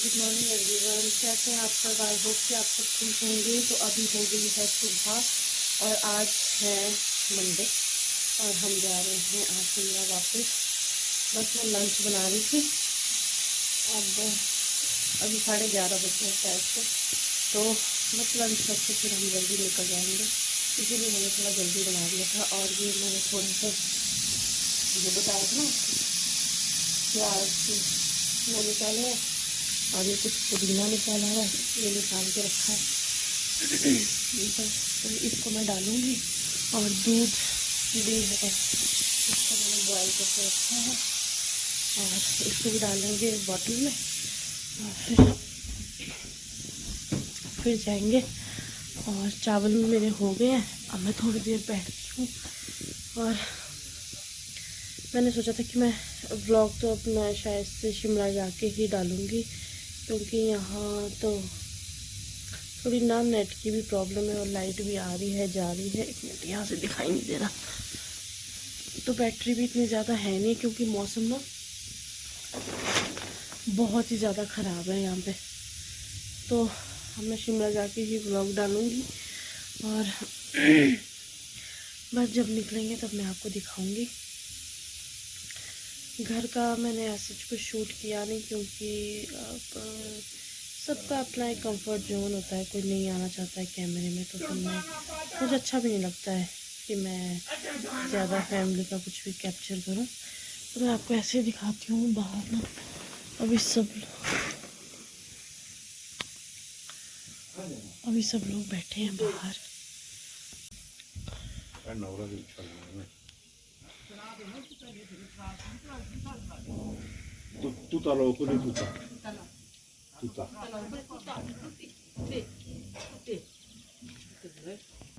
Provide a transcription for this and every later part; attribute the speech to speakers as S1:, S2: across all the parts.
S1: Good morning everyone, कैसे हैं आप सब? आई होप कि आप सब ठीक होंगे। तो अभी हो गई है सुबह और आज है मंडे और हम जा रहे हैं आज शिमला वापस। बस मैं लंच बना रही थी। अब अभी 11:30 बजे हैं शायद से, तो बस लंच करके फिर हम जल्दी निकल जाएंगे, इसीलिए मैंने थोड़ा जल्दी बना दिया था। और ये मैंने थोड़े से जो बताया था ना प्याज वो निकाले हैं और ये कुछ पुदीना निकाला है, ये निकाल के रखा है। बस तो इसको मैं डालूँगी और दूध भी है, इसको मैंने बॉयल करके रखा है और इसको भी डालेंगे एक बॉटल में और फिर जाएंगे। और चावल भी मेरे हो गए हैं। अब मैं थोड़ी देर बैठती हूँ और मैंने सोचा था कि मैं व्लॉग तो अपना शायद से शिमला जाके ही डालूँगी, क्योंकि यहाँ तो थोड़ी ना नेट की भी प्रॉब्लम है और लाइट भी आ रही है जा रही है। एक मिनट, यहाँ से दिखाई नहीं दे रहा। तो बैटरी भी इतनी ज़्यादा है नहीं, क्योंकि मौसम ना बहुत ही ज़्यादा ख़राब है यहाँ पे। तो अब मैं शिमला जाके ही व्लॉग डालूँगी और बस जब निकलेंगे तब मैं आपको दिखाऊँगी। घर का मैंने ऐसे कुछ शूट किया नहीं, क्योंकि अब सबका अपना एक कंफर्ट जोन होता है, कोई नहीं आना चाहता है कैमरे में, तो फिर मुझे अच्छा भी नहीं लगता है कि मैं ज़्यादा फैमिली का कुछ भी कैप्चर करूं। तो मैं आपको ऐसे दिखाती हूँ बाहर ना। अभी सब लोग बैठे हैं बाहर।
S2: Tutta l'occhio tutta. Tutta.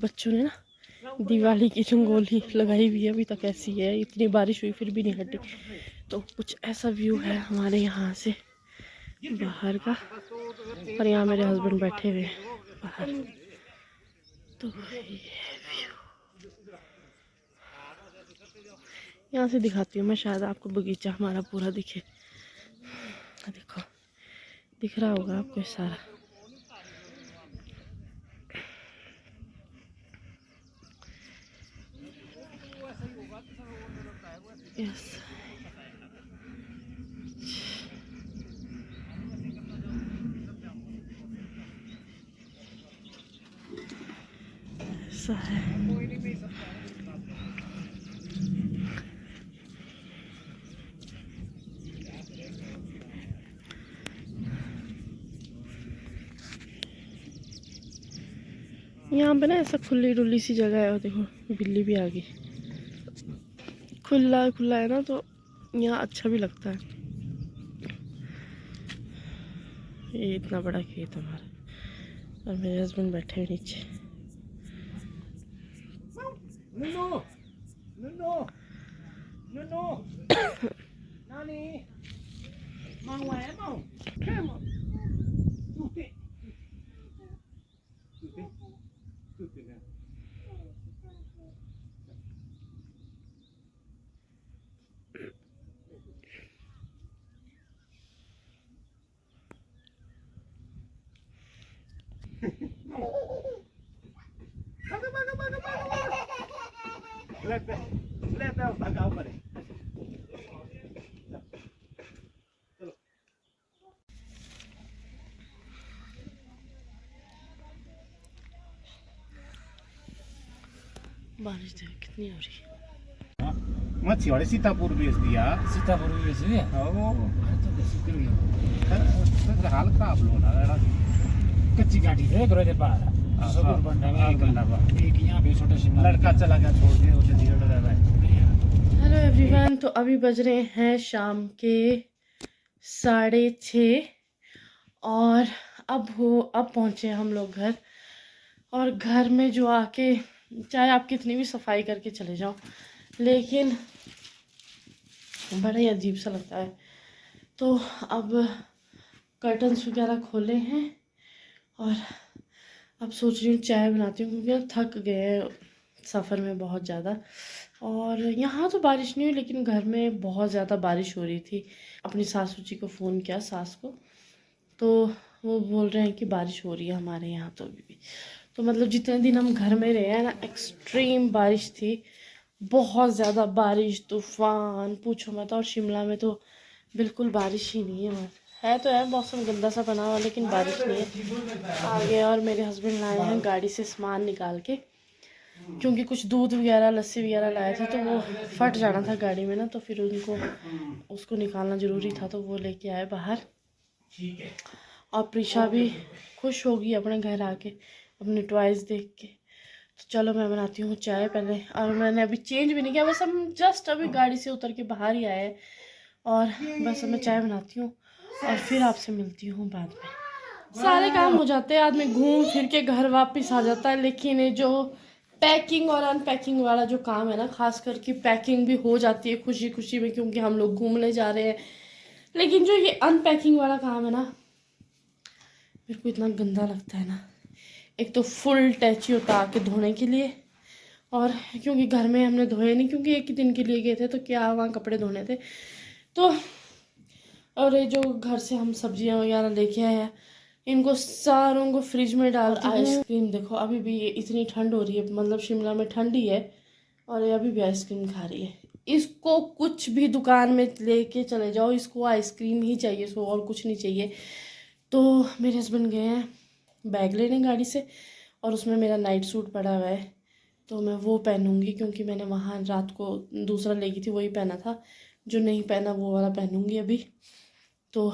S1: बच्चों ने ना दिवाली की रंगोली लगाई हुई है, अभी तक ऐसी है, इतनी बारिश हुई फिर भी नहीं हटी। तो कुछ ऐसा व्यू है हमारे यहाँ से बाहर का, और यहाँ मेरे हस्बैंड बैठे हुए हैं बाहर। तो ये व्यू यहाँ से दिखाती हूँ मैं, शायद आपको बगीचा हमारा पूरा दिखे। देखो, दिख रहा होगा आपको सारा। यस, ऐसा है। यहाँ पे ना ऐसा खुली डुली सी जगह है, और देखो बिल्ली भी आ गई। खुला खुला है ना, तो यहाँ अच्छा भी लगता है। ये इतना बड़ा खेत हमारा, और मेरे हस्बैंड बैठे हैं नीचे।
S2: Nuno! Nuno! Nuno! Nani! Mau è mau! Come on! Tutti! Tutti? Tutti ne? Let out the company.
S1: बारिश देखो कितनी हो रही है।
S2: मच्छी वाले सीतापुर बेच दिया।
S3: सीतापुर भी बेच दिया।
S2: तो हाल खराब लोना
S3: कच्ची गाड़ी है बड़े पार सुपर बंदा में एक यहाँ पे छोटा शिमला
S2: लड़का चला गया छोड़ के उसे चंडीगढ़ रह रहा है।
S1: हेलो एवरीवन, तो अभी बज रहे हैं शाम के 6:30 और अब पहुँचे हम लोग घर। और घर में जो आके, चाहे आप कितनी भी सफाई करके चले जाओ, लेकिन बड़ा ही अजीब सा लगता है। तो अब कर्टन्स वगैरह खोले हैं और अब सोच रही हूँ चाय बनाती हूँ, क्योंकि थक गए हैं सफ़र में बहुत ज़्यादा। और यहाँ तो बारिश नहीं हुई, लेकिन घर में बहुत ज़्यादा बारिश हो रही थी। अपनी सासू जी को फ़ोन किया, सास को, तो वो बोल रहे हैं कि बारिश हो रही है हमारे यहाँ तो अभी भी। तो मतलब जितने दिन हम घर में रहे हैं ना, एक्सट्रीम बारिश थी, बहुत ज़्यादा बारिश, तूफान, पूछो मत। और शिमला में तो बिल्कुल बारिश ही नहीं है। है तो है, मौसम गंदा सा बना हुआ, लेकिन बारिश नहीं है। आगे और मेरे हस्बैंड लाए हैं गाड़ी से सामान निकाल के, क्योंकि कुछ दूध वगैरह लस्सी वगैरह लाए थे, तो वो फट जाना था गाड़ी में ना, तो फिर उनको उसको निकालना ज़रूरी था, तो वो लेके आए बाहर। और प्रीशा भी खुश होगी अपने घर आके अपने टॉयज़ देख के। तो चलो मैं बनाती हूँ चाय पहले। और मैंने अभी चेंज भी नहीं किया, बस हम जस्ट अभी गाड़ी से उतर के बाहर ही आए, और बस मैं चाय बनाती हूँ और फिर आपसे मिलती हूँ बाद में। सारे काम हो जाते हैं, आदमी घूम फिर के घर वापस आ जाता है, लेकिन ये जो पैकिंग और अनपैकिंग वाला जो काम है ना, खास करके पैकिंग भी हो जाती है खुशी खुशी में, क्योंकि हम लोग घूमने जा रहे हैं। लेकिन जो ये अनपैकिंग वाला काम है ना, मेरे को इतना गंदा लगता है ना। एक तो फुल टैची होता आके धोने के लिए, और क्योंकि घर में हमने धोए नहीं, क्योंकि एक ही दिन के लिए गए थे, तो क्या वहाँ कपड़े धोने थे। तो और ये जो घर से हम सब्जियां वगैरह लेके आए हैं, इनको सारों को फ्रिज में डालती हूँ। आइसक्रीम देखो, अभी भी ये इतनी ठंड हो रही है, मतलब शिमला में ठंड ही है, और ये अभी भी आइसक्रीम खा रही है। इसको कुछ भी दुकान में लेके चले जाओ, इसको आइसक्रीम ही चाहिए, इसको और कुछ नहीं चाहिए। तो मेरे हस्बैंड गए हैं बैग लेने गाड़ी से, और उसमें मेरा नाइट सूट पड़ा हुआ है, तो मैं वो पहनूंगी, क्योंकि मैंने वहाँ रात को दूसरा लेगी थी, वही पहना था। जो नहीं पहना वो वाला पहनूंगी अभी। तो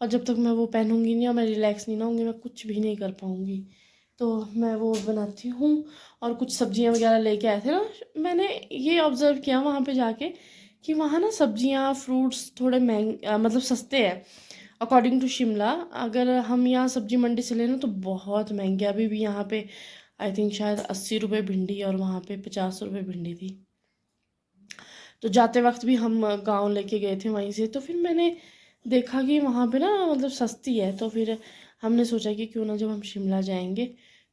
S1: और जब तक मैं वो पहनूंगी नहीं और मैं रिलैक्स नहीं ना होंगी, मैं कुछ भी नहीं कर पाऊँगी। तो मैं वो बनाती हूँ। और कुछ सब्जियाँ वगैरह लेके आए थे ना, मैंने ये ऑब्ज़र्व किया वहाँ पे जाके कि वहाँ ना सब्जियाँ फ्रूट्स थोड़े महंगे, मतलब सस्ते हैं अकॉर्डिंग टू शिमला। अगर हम यहाँ सब्जी मंडी से लेना तो बहुत महंगे। अभी भी यहाँ पे आई थिंक शायद 80 रुपये भिंडी, और वहाँ पे 50 रुपये भिंडी थी। तो जाते वक्त भी हम गांव लेके गए थे वहीं से, तो फिर मैंने देखा कि वहाँ पे ना मतलब सस्ती है। तो फिर हमने सोचा कि क्यों ना जब हम शिमला जाएंगे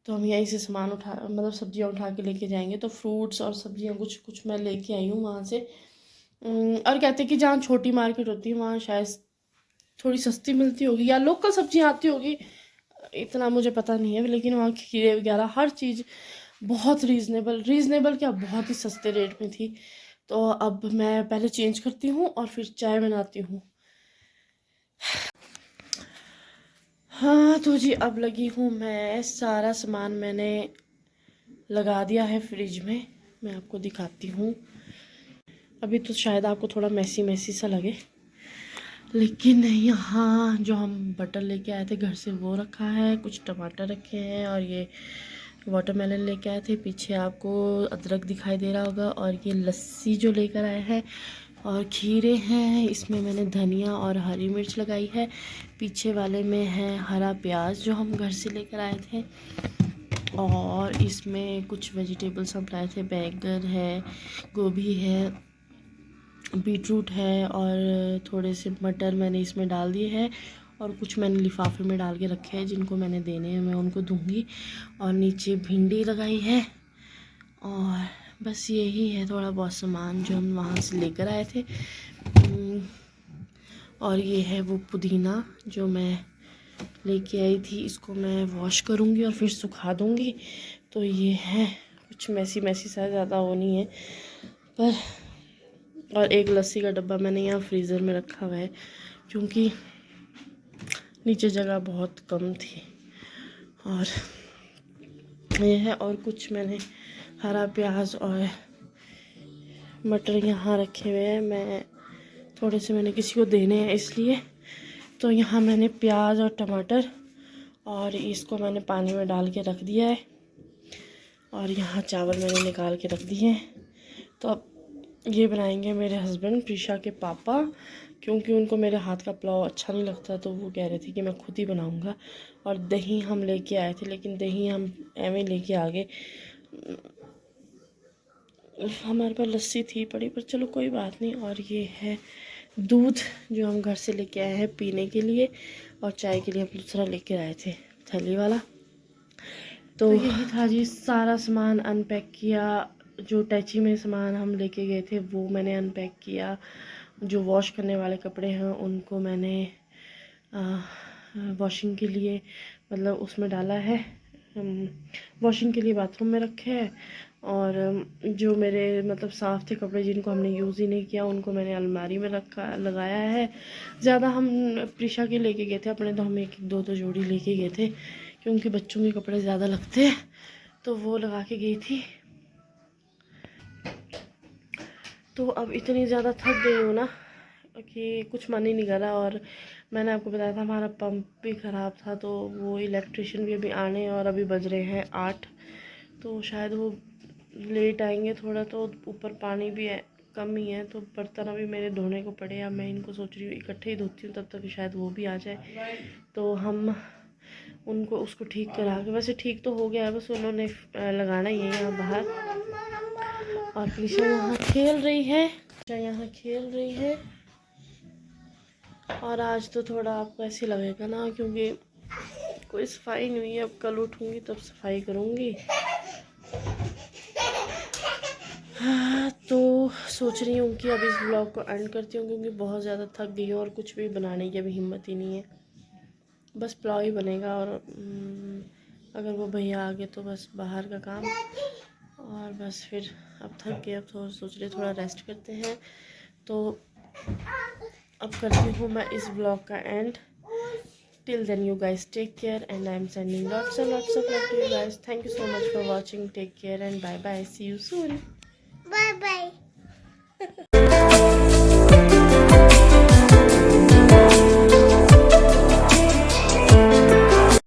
S1: तो हम यहीं से सामान उठा, मतलब सब्जियाँ उठा के लेके जाएंगे। तो फ्रूट्स और सब्जियाँ कुछ कुछ मैं लेके आई हूँ वहाँ से। और कहते हैं कि जहाँ छोटी मार्केट होती है वहाँ शायद थोड़ी सस्ती मिलती होगी, या लोकल सब्जियाँ आती होगी, इतना मुझे पता नहीं है। लेकिन वहाँ खीरे वगैरह हर चीज़ बहुत रीज़नेबल क्या, बहुत ही सस्ते रेट में थी। तो अब मैं पहले चेंज करती हूँ और फिर चाय बनाती हूँ। हाँ तो जी अब लगी हूँ मैं, सारा सामान मैंने लगा दिया है फ्रिज में। मैं आपको दिखाती हूँ। अभी तो शायद आपको थोड़ा मैसी मैसी सा लगे, लेकिन यहाँ जो हम बटर लेके आए थे घर से वो रखा है, कुछ टमाटर रखे हैं, और ये वाटरमेलन लेके आए थे। पीछे आपको अदरक दिखाई दे रहा होगा, और ये लस्सी जो लेकर आए हैं, और खीरे हैं। इसमें मैंने धनिया और हरी मिर्च लगाई है। पीछे वाले में है हरा प्याज जो हम घर से लेकर आए थे। और इसमें कुछ वेजिटेबल्स हम लाए थे, बैंगन है, गोभी है, बीटरूट है, और थोड़े से मटर मैंने इसमें डाल दिए हैं। और कुछ मैंने लिफाफे में डाल के रखे हैं, जिनको मैंने देने हैं मैं उनको दूंगी। और नीचे भिंडी लगाई है, और बस यही है थोड़ा बहुत सामान जो हम वहाँ से लेकर आए थे। और ये है वो पुदीना जो मैं लेके आई थी, इसको मैं वॉश करूँगी और फिर सुखा दूँगी। तो ये है कुछ मैसी मैसी सा, ज़्यादा वो नहीं है पर। और एक लस्सी का डब्बा मैंने यहाँ फ्रीज़र में रखा हुआ है, क्योंकि नीचे जगह बहुत कम थी। और ये है, और कुछ मैंने हरा प्याज और मटर यहाँ रखे हुए हैं। मैं थोड़े से मैंने किसी को देने हैं इसलिए। तो यहाँ मैंने प्याज और टमाटर और इसको मैंने पानी में डाल के रख दिया है। और यहाँ चावल मैंने निकाल के रख दिए हैं। तो अब ये बनाएंगे मेरे हस्बैंड, प्रीशा के पापा, क्योंकि उनको मेरे हाथ का पुलाव अच्छा नहीं लगता, तो वो कह रहे थे कि मैं खुद ही बनाऊंगा। और दही हम लेके आए थे, लेकिन दही हम एवं लेके आ गए। हमारे पास लस्सी थी पड़ी, पर चलो कोई बात नहीं। और ये है दूध जो हम घर से लेके आए हैं पीने के लिए, और चाय के लिए हम दूसरा लेके आए थे थैली वाला। तो यही था जी, सारा सामान अनपैक किया। जो टैची में सामान हम लेके गए थे वो मैंने अनपैक किया। जो वॉश करने वाले कपड़े हैं उनको मैंने वॉशिंग के लिए, मतलब उसमें डाला है। वॉशिंग के लिए बाथरूम में रखे हैं, और जो मेरे मतलब साफ़ थे कपड़े जिनको हमने यूज़ ही नहीं किया उनको मैंने अलमारी में लगाया है। ज़्यादा हम प्रिशा के लेके गए थे अपने, तो हम एक दो जोड़ी लेके गए थे क्योंकि बच्चों के कपड़े ज़्यादा लगते हैं, तो वो लगा के गई थी। तो अब इतनी ज़्यादा थक गई हूँ ना कि कुछ मन ही नहीं कर रहा। और मैंने आपको बताया था हमारा पंप भी ख़राब था, तो वो इलेक्ट्रिशियन भी अभी आने, और अभी बज रहे हैं 8, तो शायद वो लेट आएंगे थोड़ा। तो ऊपर पानी भी है, कम ही है, तो बर्तन अभी मेरे धोने को पड़े। अब मैं इनको सोच रही हूँ इकट्ठे ही धोती हूँ, तब तक शायद वो भी आ जाए, तो हम उनको उसको ठीक करा के, वैसे ठीक तो हो गया है, बस उन्होंने लगाना ही है यहाँ बाहर। और कृष्णा यहाँ खेल रही है, और आज तो थोड़ा आपको ऐसे लगेगा ना, क्योंकि कोई सफाई नहीं हुई है। अब कल उठूँगी तब सफाई करूँगी। हाँ, तो सोच रही हूँ कि अब इस ब्लॉग को एंड करती हूँ, क्योंकि बहुत ज़्यादा थक गई हूँ और कुछ भी बनाने की अभी हिम्मत ही नहीं है। बस पुलाव ही बनेगा, और अगर वो भैया आ गए तो बस बाहर का काम, और बस फिर अब थक गए। अब तो सोच रहे थोड़ा रेस्ट करते हैं, तो अब करती हूँ मैं इस ब्लॉग का and. Till then, you guys take care, and I'm sending lots and lots of love to you guys. Thank you so much for watching. Take care and bye bye. See you soon. Bye bye.